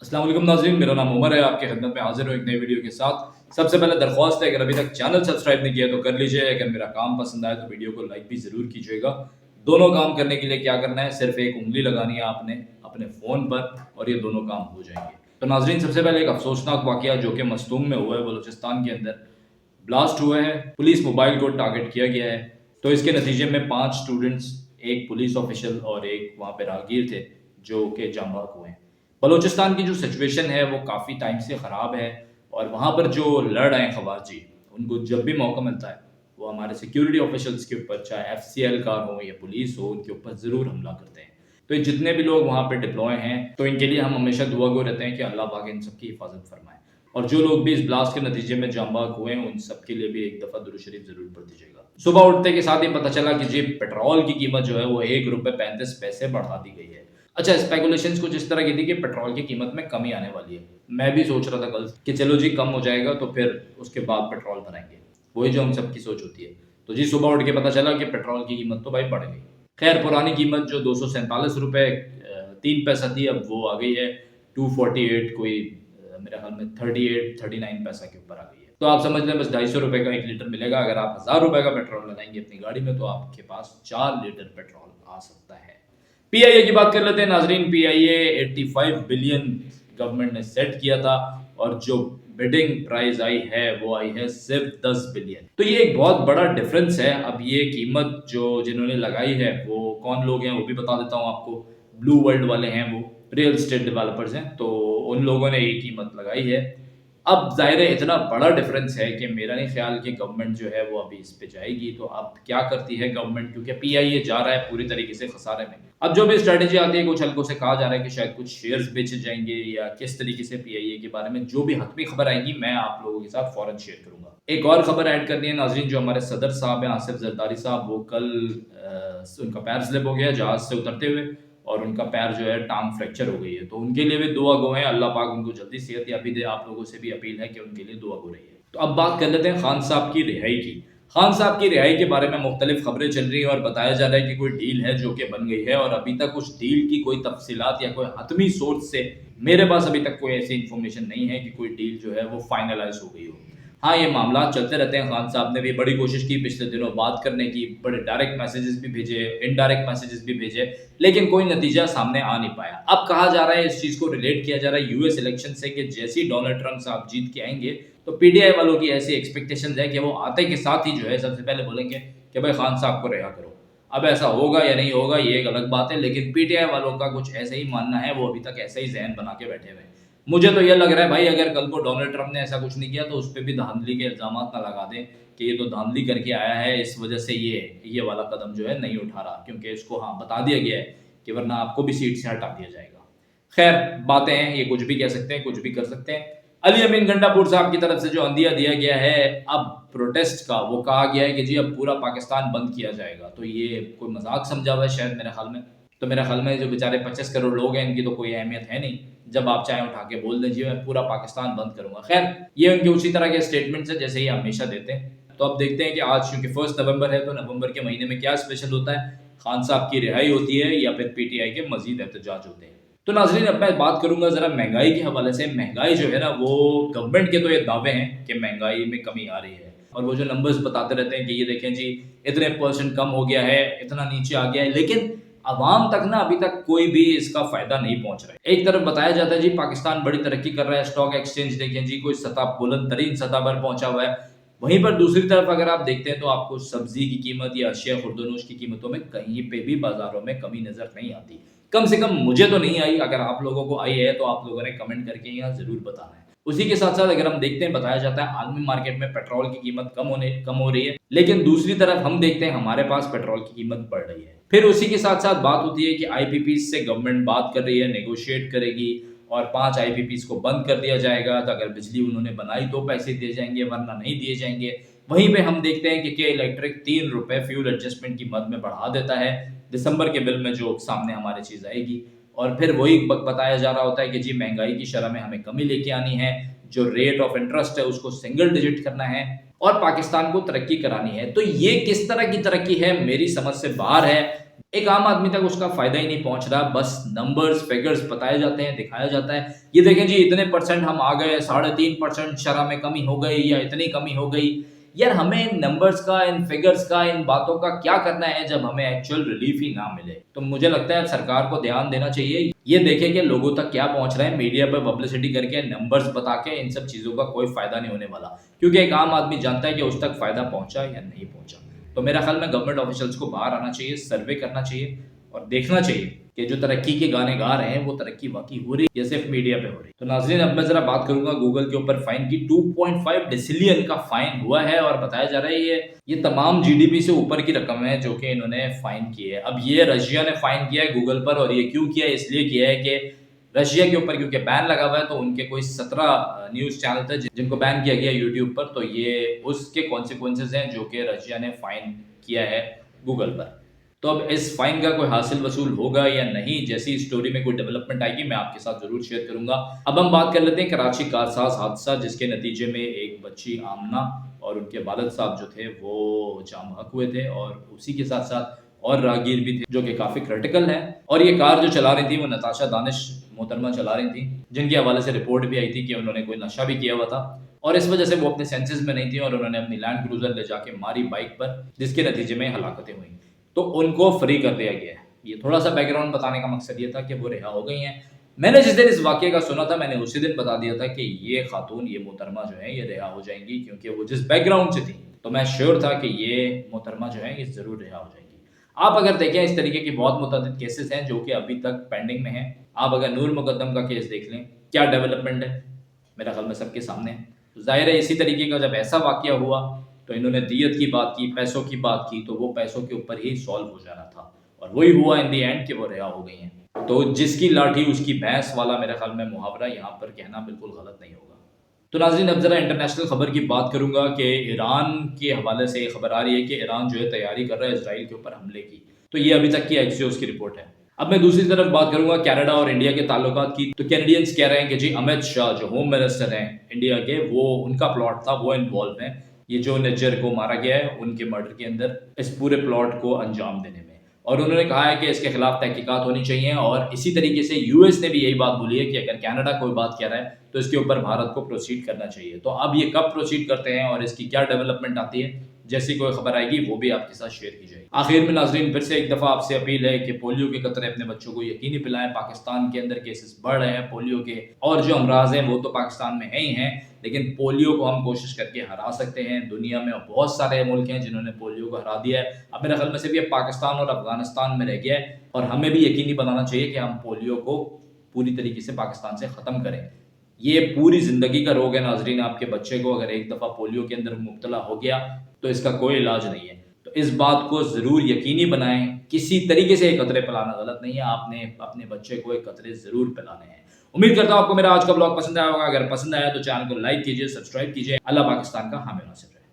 अस्सलाम वालेकुम नाज़रीन, मेरा नाम उमर है। आपकी खिदमत में हाजिर हूँ एक नई वीडियो के साथ। सबसे पहले दरख्वास्त है, अगर अभी तक चैनल सब्सक्राइब नहीं किया तो कर लीजिए। अगर मेरा काम पसंद आए तो वीडियो को लाइक भी ज़रूर कीजिएगा। दोनों काम करने के लिए क्या करना है, सिर्फ एक उंगली लगानी है आपने अपने फ़ोन पर और ये दोनों काम हो जाएंगे। तो नाज़रीन, सबसे पहले एक अफसोसनाक वाक़या जो कि मस्तूम में हुआ है, बलूचिस्तान के अंदर ब्लास्ट हुआ है। पुलिस मोबाइल को टारगेट किया गया है। तो इसके नतीजे में 5 स्टूडेंट्स, एक पुलिस ऑफिशियल और एक वहाँ पे राहगीर थे जो कि जाँ बाहक हुए हैं। बलूचिस्तान की जो सिचुएशन है वो काफ़ी टाइम से ख़राब है और वहाँ पर जो लड़ रहे हैं खवाजी, उनको जब भी मौका मिलता है वो हमारे सिक्योरिटी ऑफिशियल्स के ऊपर, चाहे एफसीएल कार हो या पुलिस हो, उनके ऊपर ज़रूर हमला करते हैं। तो ये जितने भी लोग वहाँ पे डिप्लॉय हैं, तो इनके लिए हम हमेशा दुआ गो रहते हैं कि अल्लाह पाक इन सबकी हिफाजत फरमाए। और जो लोग भी इस ब्लास्ट के नतीजे में जाँ बाहक हुए हैं, उन सबके लिए भी एक दफ़ा दुरूद शरीफ ज़रूर पढ़ दीजिएगा। सुबह उठते के साथ ही पता चला कि जी पेट्रोल की कीमत जो है वो ₹1.35 बढ़ा दी गई है। अच्छा, स्पेकुलेशंस कुछ इस तरह की थी कि पेट्रोल की कीमत में कमी आने वाली है। मैं भी सोच रहा था कल कि चलो जी कम हो जाएगा तो फिर उसके बाद पेट्रोल भराएँगे। वही जो हम सबकी सोच होती है। तो जी सुबह उठ के पता चला कि पेट्रोल की कीमत तो भाई बढ़ गई। खैर, पुरानी कीमत जो ₹247 3 पैसा थी, अब वो आ गई है 248, कोई मेरे ख्याल में 38-39 पैसा के ऊपर आ गई है। तो आप समझ लें बस ₹250 का 1 लीटर मिलेगा। अगर आप ₹1000 का पेट्रोल लगाएँगे अपनी गाड़ी में तो आपके पास 4 लीटर पेट्रोल आ सकता है। पीआईए की बात कर लेते हैं नाजरीन। पीआईए 85 बिलियन गवर्नमेंट ने सेट किया था और जो बिडिंग प्राइस आई है वो आई है सिर्फ 10 बिलियन। तो ये एक बहुत बड़ा डिफरेंस है। अब ये कीमत जो जिन्होंने लगाई है वो कौन लोग हैं वो भी बता देता हूँ आपको। ब्लू वर्ल्ड वाले हैं, वो रियल स्टेट डेवलपर्स हैं, तो उन लोगों ने ये कीमत लगाई है। अब ज़ाहिर है इतना बड़ा डिफरेंस है कि मेरा नहीं ख्याल कि गवर्नमेंट जो है वो अभी इस पे जाएगी। तो अब क्या करती है गवर्नमेंट, क्योंकि पीआईए जा रहा है पूरी तरीके से खसारे में। अब जो भी स्ट्रेटेजी आती है, कुछ हल्कों से कहा जा रहा है कि शायद कुछ शेयर्स बेचे जाएंगे या किस तरीके से। पीआईए के बारे में जो भी हतमी खबर आएगी मैं आप लोगों के साथ फौरन शेयर करूंगा। एक और खबर ऐड करनी है नाजरीन, जो हमारे सदर साहब हैं आसिफ जरदारी साहब, वो कल उनका पैर स्लिप हो गया जहाज से उतरते हुए और उनका पैर जो है टांग फ्रैक्चर हो गई है। तो उनके लिए भी दुआ गो है, अल्लाह पाक उनको जल्दी सेहत याबी दे। आप लोगों से भी अपील है कि उनके लिए दुआ गो रही है। तो अब बात कर लेते हैं खान साहब की रिहाई की। खान साहब की रिहाई के बारे में मुख्तलिफ खबरें चल रही हैं और बताया जा रहा है कि कोई डील है जो कि बन गई है और अभी तक उस डील की कोई तफसीलात या कोई हतमी सोर्स से मेरे पास अभी तक कोई ऐसी इन्फॉर्मेशन नहीं है कि कोई डील जो है वो फाइनलाइज हो गई हो। हाँ, ये मामला चलते रहते हैं। खान साहब ने भी बड़ी कोशिश की पिछले दिनों बात करने की, बड़े डायरेक्ट मैसेजेस भी भेजे, इनडायरेक्ट मैसेजेस भी भेजे, लेकिन कोई नतीजा सामने आ नहीं पाया। अब कहा जा रहा है, इस चीज़ को रिलेट किया जा रहा है यूएस इलेक्शन से, कि जैसे ही डोनाल्ड ट्रंप साहब जीत के आएंगे तो पीटीआई वालों की ऐसी एक्सपेक्टेशन है कि वो आते के साथ ही जो है सबसे पहले बोलेंगे कि भाई खान साहब को रिहा करो। अब ऐसा होगा या नहीं होगा ये एक अलग बात है, लेकिन पीटीआई वालों का कुछ ऐसा ही मानना है। वो अभी तक ऐसा ही जहन बना के बैठे हुए हैं। मुझे तो ये लग रहा है भाई, अगर कल को डोनाल्ड ट्रंप ने ऐसा कुछ नहीं किया तो उस पर भी धांधली के इल्जाम ना लगा दें कि ये तो धांधली करके आया है, इस वजह से ये वाला कदम जो है नहीं उठा रहा, क्योंकि इसको हाँ बता दिया गया है कि वरना आपको भी सीट से हटा दिया जाएगा। खैर, बातें हैं, ये कुछ भी कह सकते हैं, कुछ भी कर सकते हैं। अली अमीन गंडापुर साहब की तरफ से जो अंदिया दिया गया है अब प्रोटेस्ट का, वो कहा गया है कि जी अब पूरा पाकिस्तान बंद किया जाएगा। तो ये कोई मजाक समझा हुआ है शायद मेरे ख्याल में। तो मेरे ख्याल में जो बेचारे 25 करोड़ लोग हैं इनकी तो कोई अहमियत है नहीं। जब आप चाहें उठा के बोल दीजिए मैं पूरा पाकिस्तान बंद करूंगा। खैर, ये उनके उसी तरह के स्टेटमेंट्स है जैसे ये हमेशा देते हैं। तो अब देखते हैं कि आज चूंकि 1 नवंबर है तो नवंबर के महीने में क्या स्पेशल होता है, खान साहब की रिहाई होती है या फिर पीटीआई के मजीद एहतजाज होते हैं। तो नाजरीन, अब मैं बात करूंगा जरा महंगाई के हवाले से। महंगाई जो है ना, वो गवर्नमेंट के तो ये दावे हैं कि महंगाई में कमी आ रही है और वो जो नंबर्स बताते रहते हैं कि ये देखें जी इतने % कम हो गया है, इतना नीचे आ गया है, लेकिन अवाम तक ना अभी तक कोई भी इसका फायदा नहीं पहुंच रहा है। एक तरफ बताया जाता है जी पाकिस्तान बड़ी तरक्की कर रहा है, स्टॉक एक्सचेंज देखें जी कोई सतह बुलंद तरीन सतह पर पहुंचा हुआ है। वहीं पर दूसरी तरफ अगर आप देखते हैं तो आपको सब्जी की कीमत या अशिया खुर्दनोश की कीमतों में कहीं पे भी बाजारों में कमी नजर नहीं आती। कम से कम मुझे तो नहीं आई। अगर आप लोगों को आई है तो आप लोगों ने कमेंट करके यहाँ जरूर बताना है। उसी के साथ साथ अगर हम देखते हैं, बताया जाता है आलमी मार्केट में पेट्रोल की कीमत कम हो रही है, लेकिन दूसरी तरफ हम देखते हैं हमारे पास पेट्रोल की कीमत बढ़ रही है। फिर उसी के साथ साथ बात होती है कि आईपीपी से गवर्नमेंट बात कर रही है, नेगोशिएट करेगी और 5 आईपीपी को बंद कर दिया जाएगा। तो अगर बिजली उन्होंने बनाई तो पैसे दिए जाएंगे, वरना नहीं दिए जाएंगे। वहीं पे हम देखते हैं कि के इलेक्ट्रिक ₹3 फ्यूल एडजस्टमेंट की मद में बढ़ा देता है दिसंबर के बिल में जो सामने हमारे चीज आएगी। और फिर वही बताया जा रहा होता है कि जी महंगाई की शरह में हमें कमी लेके आनी है, जो रेट ऑफ इंटरेस्ट है उसको सिंगल डिजिट करना है और पाकिस्तान को तरक्की करानी है। तो ये किस तरह की तरक्की है मेरी समझ से बाहर है। एक आम आदमी तक उसका फायदा ही नहीं पहुंच रहा, बस नंबर्स फिगर्स बताए जाते हैं, दिखाया जाता है, ये देखें जी इतने परसेंट हम आ गए, 3.5% शरह में कमी हो गई या इतनी कमी हो गई। यार हमें इन नंबर्स का, इन फिगर्स का, इन बातों का क्या करना है जब हमें एक्चुअल रिलीफ ही ना मिले। तो मुझे लगता है सरकार को ध्यान देना चाहिए, ये देखे कि लोगों तक क्या पहुंच रहा है, मीडिया पर पब्लिसिटी करके, नंबर्स बता के इन सब चीजों का कोई फायदा नहीं होने वाला, क्योंकि एक आम आदमी जानता है कि उस तक फायदा पहुंचा या नहीं पहुंचा। तो मेरा ख्याल में गवर्नमेंट ऑफिशियल्स को बाहर आना चाहिए, सर्वे करना चाहिए और देखना चाहिए कि जो तरक्की के गाने गा रहे हैं वो तरक्की वाकई हो रही है या सिर्फ मीडिया पे हो रही है। तो नाज़रीन, अब मैं जरा बात करूंगा गूगल के ऊपर फाइन की। 2.5 डिसिलियन का फाइन हुआ है और बताया जा रहा है ये तमाम जीडीपी से ऊपर की रकम है जो कि इन्होंने फाइन की है। अब ये रशिया ने फाइन किया है गूगल पर, और ये क्यों किया है? इसलिए किया है कि रशिया के ऊपर क्योंकि बैन लगा हुआ है, तो उनके कोई 17 न्यूज चैनल थे जिनको बैन किया गया यूट्यूब पर, तो ये उसके कॉन्सिक्वेंसेज हैं जो कि रशिया ने फाइन किया है गूगल पर। तो अब इस फाइन का कोई हासिल वसूल होगा या नहीं, जैसी स्टोरी में कोई डेवलपमेंट आएगी मैं आपके साथ जरूर शेयर करूंगा। अब हम बात कर लेते हैं कराची कारसाज हादसा, जिसके नतीजे में एक बच्ची आमना और उनके वालिद साहब जो थे वो जाम हक हुए थे, और उसी के साथ साथ और राहगीर भी थे जो कि काफी क्रिटिकल है। और ये कार जो चला रही थी वो नताशा दानिश मोहतरमा चला रही थी, जिनके हवाले से रिपोर्ट भी आई थी कि उन्होंने कोई नशा भी किया हुआ था, और इस वजह से वो अपने सेंसेस में नहीं थी और उन्होंने अपनी लैंड क्रूजर ले जाके मारी बाइक पर, जिसके नतीजे में हलाकतें हुई। तो उनको फ्री कर दिया गया है। ये थोड़ा सा बैकग्राउंड बताने का मकसद ये था कि वो रिहा हो गई हैं। मैंने जिस दिन इस वाक्य का सुना था, मैंने उसी दिन बता दिया था कि ये खातून, ये मोहतरमा जो है ये रिहा हो जाएंगी, क्योंकि वो जिस बैकग्राउंड से थी तो मैं श्योर था कि ये मोहतरमा जो है ये जरूर रिहा हो जाएंगी। आप अगर देखें, इस तरीके की बहुत मुतअद्दिद केसेस हैं जो कि अभी तक पेंडिंग में हैं। आप अगर नूर मुकद्दम का केस देख लें, क्या डेवलपमेंट है, मेरा ख्याल में सबके सामने है। तो जाहिर है इसी तरीके का जब ऐसा वाकया हुआ तो इन्होंने दियत की बात की, पैसों की बात की, तो वो पैसों के ऊपर ही सॉल्व हो जाना था, और वही हुआ इन दी एंड कि वो रिहा हो गई हैं। तो जिसकी लाठी उसकी भैंस वाला मेरे ख्याल में मुहावरा यहाँ पर कहना बिल्कुल गलत नहीं होगा। तो नाज़रीन, अब जरा इंटरनेशनल खबर की बात करूंगा कि ईरान के हवाले से खबर आ रही है कि ईरान जो है तैयारी कर रहा है इसराइल के ऊपर हमले की। तो ये अभी तक की एक्सियोस की रिपोर्ट है। अब मैं दूसरी तरफ बात करूंगा कनाडा और इंडिया के ताल्लुकात की। तो कैनेडियंस कह रहे हैं कि जी अमित शाह जो होम मिनिस्टर हैं इंडिया के, वो उनका प्लॉट था, वो इन्वॉल्व हैं ये जो निज्जर को मारा गया है उनके मर्डर के अंदर, इस पूरे प्लॉट को अंजाम देने में। और उन्होंने कहा है कि इसके खिलाफ तहकीकात होनी चाहिए, और इसी तरीके से यूएस ने भी यही बात बोली है कि अगर कनाडा कोई बात कह रहा है तो इसके ऊपर भारत को प्रोसीड करना चाहिए। तो अब ये कब प्रोसीड करते हैं और इसकी क्या डेवलपमेंट आती है, जैसी कोई खबर आएगी वो भी आपके साथ शेयर की जाएगी। आखिर में नाजरीन, फिर से एक दफ़ा आपसे अपील है कि पोलियो के कतरे अपने बच्चों को यकीनी पिलाएं। पाकिस्तान के अंदर केसेस बढ़ रहे हैं पोलियो के, और जो अमराज हैं वो तो पाकिस्तान में है ही हैं, लेकिन पोलियो को हम कोशिश करके हरा सकते हैं। दुनिया में बहुत सारे मुल्क हैं जिन्होंने पोलियो को हरा दिया है। अब मेरे ख्याल में से भी अब पाकिस्तान और अफगानिस्तान में रह गया है, और हमें भी यकीनी बनाना चाहिए कि हम पोलियो को पूरी तरीके से पाकिस्तान से ख़त्म करें। ये पूरी ज़िंदगी का रोग है नाजरीन। आपके बच्चे को अगर एक दफ़ा पोलियो के अंदर मुब्तला हो गया तो इसका कोई इलाज नहीं है। तो इस बात को ज़रूर यकीनी बनाएं, किसी तरीके से एक कतरे पिलाना गलत नहीं है, आपने अपने बच्चे को एक कतरे ज़रूर पिलाने हैं। उम्मीद करता हूँ आपको मेरा आज का ब्लॉग पसंद आया होगा। अगर पसंद आया तो चैनल को लाइक कीजिए, सब्सक्राइब कीजिए। अल्लाह पाकिस्तान का हामी नासिर रहे।